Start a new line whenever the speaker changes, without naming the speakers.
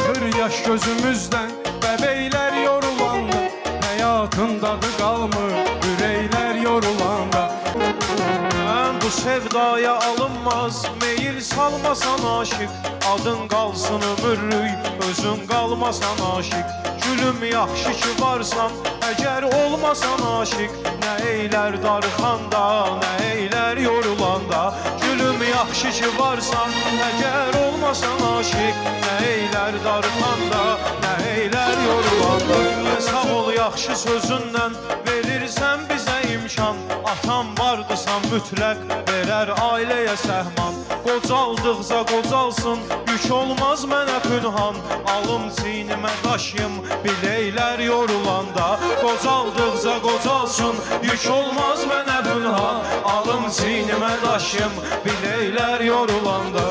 Axır yaş gözümüzdən, bəbeylər yorulanda, həyatın dadı qalmır, ürəklər yorulanda.
Bu sevdaya alınmaz, meyil salmasan aşık. Adın qalsın ömürlük, özün qalmasan aşık. Gülüm yaxşı ki varsan, əgər olmasan aşık. Nə eylər darxanda, nə eylər yorulanda. Gülüm yaxşı ki varsan, əgər olmasan aşık. Nə eylər darxanda, nə eylər yorulanda. Sağ ol yaxşı sözündən, verirsən bizə imkan. Atam vardısan mütləq, verər ailəyə səhman. Qocaldıqca qocalsın, yük olmaz mənə pünhan. Alım çiynimə daşıyım, biləklər yorulanda. Qocaldıqca qocalsın, yük olmaz mənə pünhan. Alım çiynimə daşıyım, biləklər yorulanda.